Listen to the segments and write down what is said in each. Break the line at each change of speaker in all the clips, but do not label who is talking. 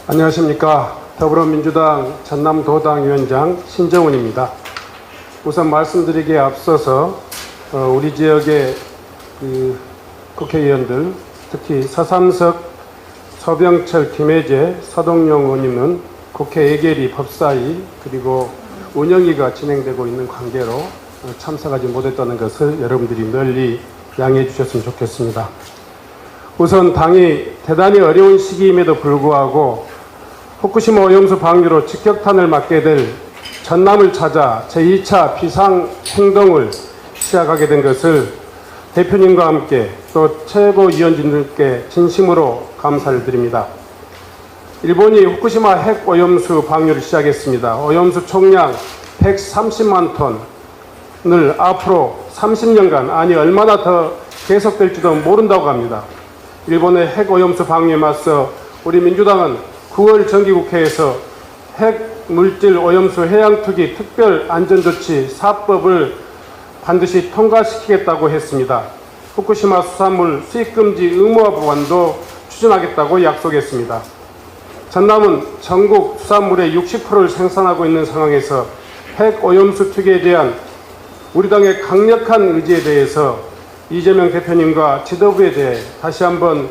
안녕하십니까. 더불어민주당 전남도당위원장 신정훈입니다. 우선 말씀드리기에 앞서서 우리 지역의 국회의원들, 특히 서삼석, 서병철, 김혜재, 서동영 의원님은 국회 예결위, 법사위 그리고 운영위가 진행되고 있는 관계로 참석하지 못했다는 것을 여러분들이 널리 양해해 주셨으면 좋겠습니다. 우선 당이 대단히 어려운 시기임에도 불구하고 후쿠시마 오염수 방류로 직격탄을 맞게 될 전남을 찾아 제2차 비상행동을 시작하게 된 것을 대표님과 함께 또 최고위원진들께 진심으로 감사를 드립니다. 일본이 후쿠시마 핵 오염수 방류를 시작했습니다. 오염수 총량 130만 톤을 앞으로 30년간, 아니 얼마나 더 계속될지도 모른다고 합니다. 일본의 핵 오염수 방류에 맞서 우리 민주당은 9월 정기국회에서 핵물질 오염수 해양투기 특별안전조치 4법을 반드시 통과시키겠다고 했습니다. 후쿠시마 수산물 수입금지 의무화 보완도 추진하겠다고 약속했습니다. 전남은 전국 수산물의 60%를 생산하고 있는 상황에서 핵 오염수 투기에 대한 우리 당의 강력한 의지에 대해서 이재명 대표님과 지도부에 대해 다시 한번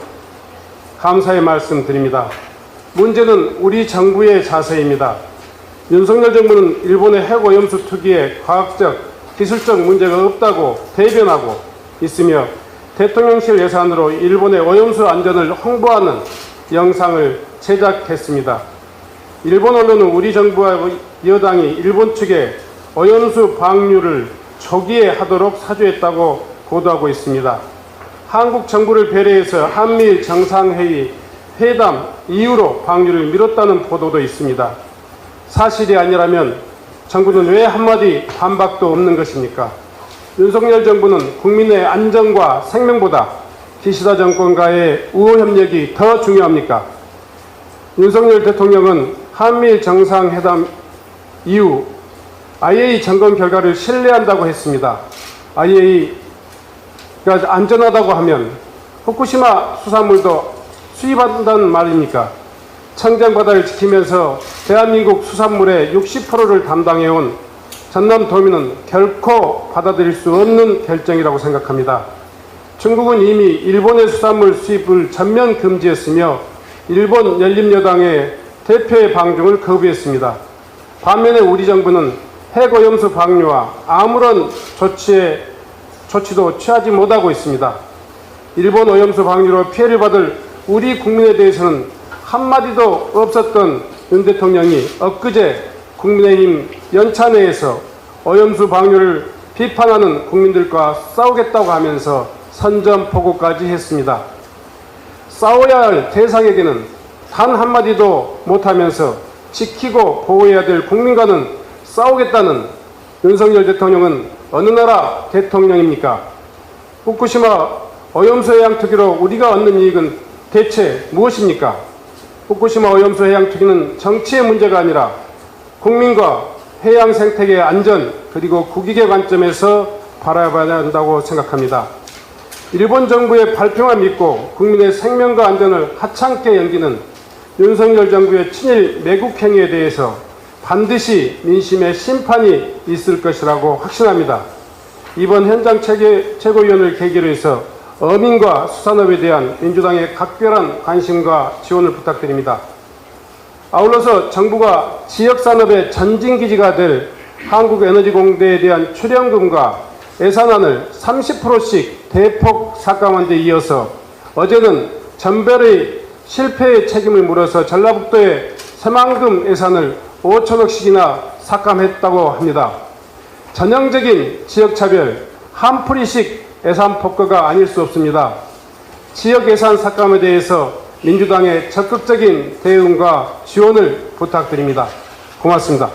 감사의 말씀 드립니다. 문제는 우리 정부의 자세입니다. 윤석열 정부는 일본의 핵 오염수 투기에 과학적, 기술적 문제가 없다고 대변하고 있으며 대통령실 예산으로 일본의 오염수 안전을 홍보하는 영상을 제작했습니다. 일본 언론은 우리 정부와 여당이 일본 측에 오염수 방류를 조기에 하도록 사주했다고 보도하고 있습니다. 한국 정부를 배려해서 한미일 정상회의 회담 이후로 방류를 미뤘다는 보도도 있습니다. 사실이 아니라면 정부는 왜 한마디 반박도 없는 것입니까? 윤석열 정부는 국민의 안전과 생명보다 기시다 정권과의 우호협력이 더 중요합니까? 윤석열 대통령은 한미일 정상회담 이후 IAEA 점검 결과를 신뢰한다고 했습니다. IAEA가 안전하다고 하면 후쿠시마 수산물도 수입한다는 말입니까? 청정바다를 지키면서 대한민국 수산물의 60%를 담당해온 전남도민은 결코 받아들일 수 없는 결정이라고 생각합니다. 중국은 이미 일본의 수산물 수입을 전면 금지했으며 일본 연립여당의 대표의 방중을 거부했습니다. 반면에 우리 정부는 핵오염수 방류와 아무런 조치도 취하지 못하고 있습니다. 일본 오염수 방류로 피해를 받을 우리 국민에 대해서는 한마디도 없었던 윤 대통령이 엊그제 국민의힘 연찬회에서 오염수 방류를 비판하는 국민들과 싸우겠다고 하면서 선전포고까지 했습니다. 싸워야 할 대상에게는 단 한마디도 못하면서 지키고 보호해야 될 국민과는 싸우겠다는 윤석열 대통령은 어느 나라 대통령입니까? 후쿠시마 오염수 해양 투기로 우리가 얻는 이익은 대체 무엇입니까? 후쿠시마 오염수 해양 투기는 정치의 문제가 아니라 국민과 해양 생태계의 안전 그리고 국익의 관점에서 바라봐야 한다고 생각합니다. 일본 정부의 발표만 믿고 국민의 생명과 안전을 하찮게 여기는 윤석열 정부의 친일 매국 행위에 대해서 반드시 민심의 심판이 있을 것이라고 확신합니다. 이번 현장 최고위원을 계기로 해서 어민과 수산업에 대한 민주당의 각별한 관심과 지원을 부탁드립니다. 아울러서 정부가 지역산업의 전진기지가 될 한국에너지공대에 대한 출연금과 예산안을 30%씩 대폭 삭감한 데 이어서 어제는 전별의 실패의 책임을 물어서 전라북도의 새만금 예산을 5천억씩이나 삭감했다고 합니다. 전형적인 지역차별, 한풀이식 예산 폭거가 아닐 수 없습니다. 지역 예산 삭감에 대해서 민주당의 적극적인 대응과 지원을 부탁드립니다. 고맙습니다.